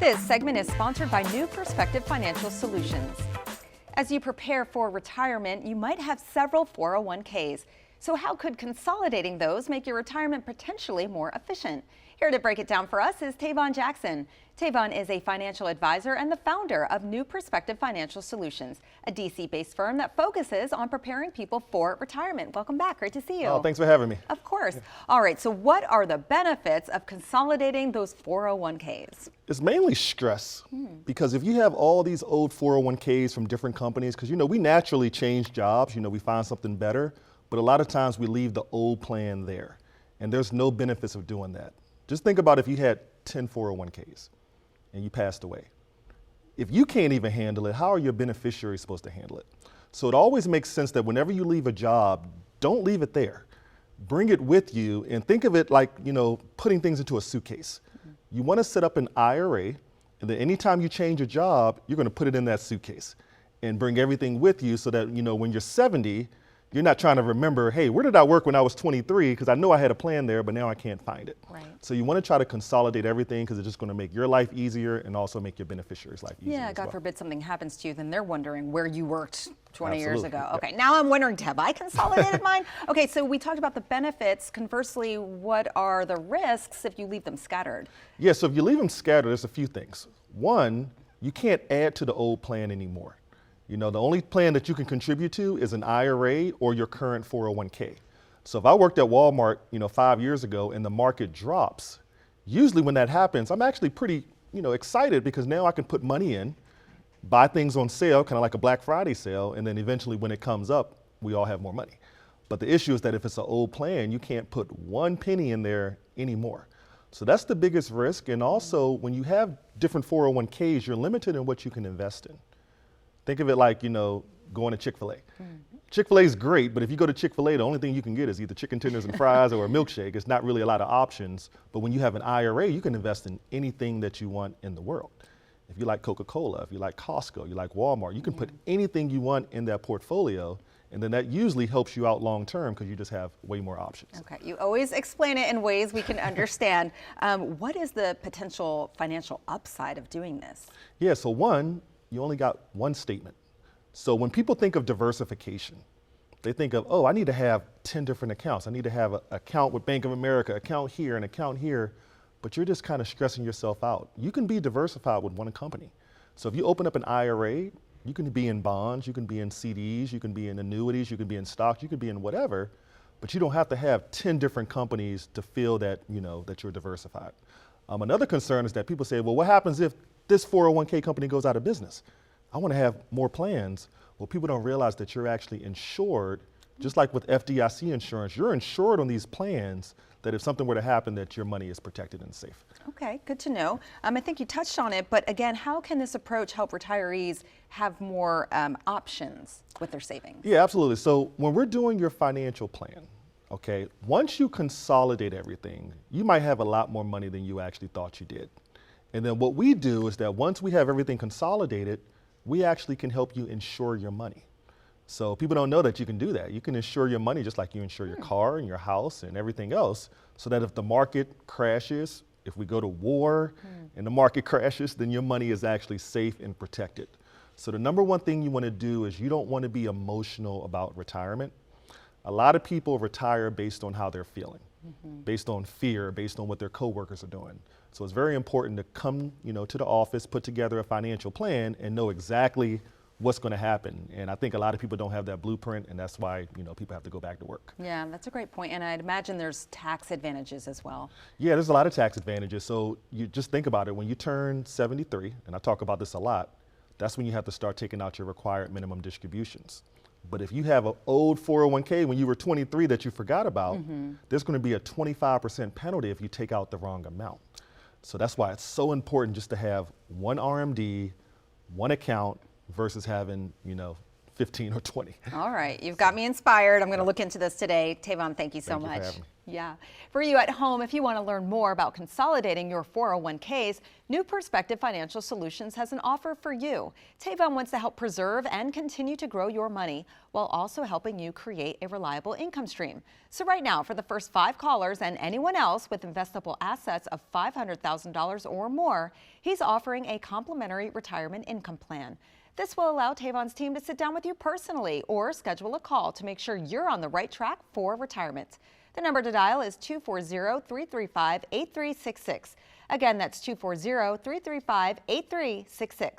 This segment is sponsored by New Perspective Financial Solutions. As you prepare for retirement, you might have several 401ks. So how could consolidating those make your retirement potentially more efficient? Here to break it down for us is Tavon Jackson. Tavon is a financial advisor and the founder of New Perspective Financial Solutions, a DC-based firm that focuses on preparing people for retirement. Welcome back. Great to see you. Oh, thanks for having me. Of course. All right. So what are the benefits of consolidating those 401ks? It's mainly stress because if you have all these old 401ks from different companies, because we naturally change jobs, we find something better, but a lot of times we leave the old plan there and there's no benefits of doing that. Just think about if you had 10 401ks and you passed away. If you can't even handle it, how are your beneficiaries supposed to handle it? So it always makes sense that whenever you leave a job, don't leave it there. Bring it with you and think of it like, putting things into a suitcase. You want to set up an IRA, and then anytime you change a job, you're going to put it in that suitcase and bring everything with you so that, when you're 70, you're not trying to remember, hey, where did I work when I was 23? Because I know I had a plan there, but now I can't find it. Right. So you want to try to consolidate everything because it's just going to make your life easier and also make your beneficiaries' life easier. Yeah, God forbid something happens to you, then they're wondering where you worked 20 years ago. Yep. Okay, now I'm wondering, have I consolidated mine? Okay, so we talked about the benefits. Conversely, what are the risks if you leave them scattered? Yeah, so if you leave them scattered, there's a few things. One, you can't add to the old plan anymore. The only plan that you can contribute to is an IRA or your current 401k. So if I worked at Walmart, 5 years ago and the market drops, usually when that happens, I'm actually pretty, excited because now I can put money in, buy things on sale, kind of like a Black Friday sale, and then eventually when it comes up, we all have more money. But the issue is that if it's an old plan, you can't put one penny in there anymore. So that's the biggest risk. And also when you have different 401ks, you're limited in what you can invest in. Think of it like, going to Chick-fil-A. Chick-fil-A is great, but if you go to Chick-fil-A, the only thing you can get is either chicken tenders and fries or a milkshake. It's not really a lot of options. But when you have an IRA, you can invest in anything that you want in the world. If you like Coca-Cola, if you like Costco, you like Walmart, you can put anything you want in that portfolio. And then that usually helps you out long term because you just have way more options. Okay, you always explain it in ways we can understand. What is the potential financial upside of doing this? Yeah, so one, you only got one statement. So when people think of diversification, they think of, I need to have 10 different accounts. I need to have an account with Bank of America, account here, an account here, but you're just kind of stressing yourself out. You can be diversified with one company. So if you open up an IRA, you can be in bonds, you can be in CDs, you can be in annuities, you can be in stocks, you could be in whatever, but you don't have to have 10 different companies to feel that, that you're diversified. Another concern is that people say, well, what happens if this 401k company goes out of business? I want to have more plans. Well, people don't realize that you're actually insured, just like with FDIC insurance, you're insured on these plans that if something were to happen, that your money is protected and safe. Okay, good to know. I think you touched on it, but again, how can this approach help retirees have more options with their savings? Yeah, absolutely. So when we're doing your financial plan, okay, once you consolidate everything, you might have a lot more money than you actually thought you did. And then what we do is that once we have everything consolidated, we actually can help you insure your money. So people don't know that you can do that. You can insure your money just like you insure your car and your house and everything else, so that if the market crashes, if we go to war and the market crashes, then your money is actually safe and protected. So the number one thing you want to do is you don't want to be emotional about retirement. A lot of people retire based on how they're feeling, based on fear, based on what their coworkers are doing. So it's very important to come, to the office, put together a financial plan and know exactly what's going to happen. And I think a lot of people don't have that blueprint, and that's why, people have to go back to work. Yeah, that's a great point. And I'd imagine there's tax advantages as well. Yeah, there's a lot of tax advantages. So you just think about it. When you turn 73, and I talk about this a lot, that's when you have to start taking out your required minimum distributions. But if you have an old 401k when you were 23 that you forgot about, there's going to be a 25% penalty if you take out the wrong amount. So that's why it's so important just to have one RMD, one account versus having, 15 or 20. All right, you've got me inspired. I'm going to look into this today. Tavon, thank you so much. Thank you for having me. Yeah. For you at home, if you want to learn more about consolidating your 401ks, New Perspective Financial Solutions has an offer for you. Tavon wants to help preserve and continue to grow your money while also helping you create a reliable income stream. So right now, for the first 5 callers and anyone else with investable assets of $500,000 or more, he's offering a complimentary retirement income plan. This will allow Tavon's team to sit down with you personally or schedule a call to make sure you're on the right track for retirement. The number to dial is 240-335-8366. Again, that's 240-335-8366.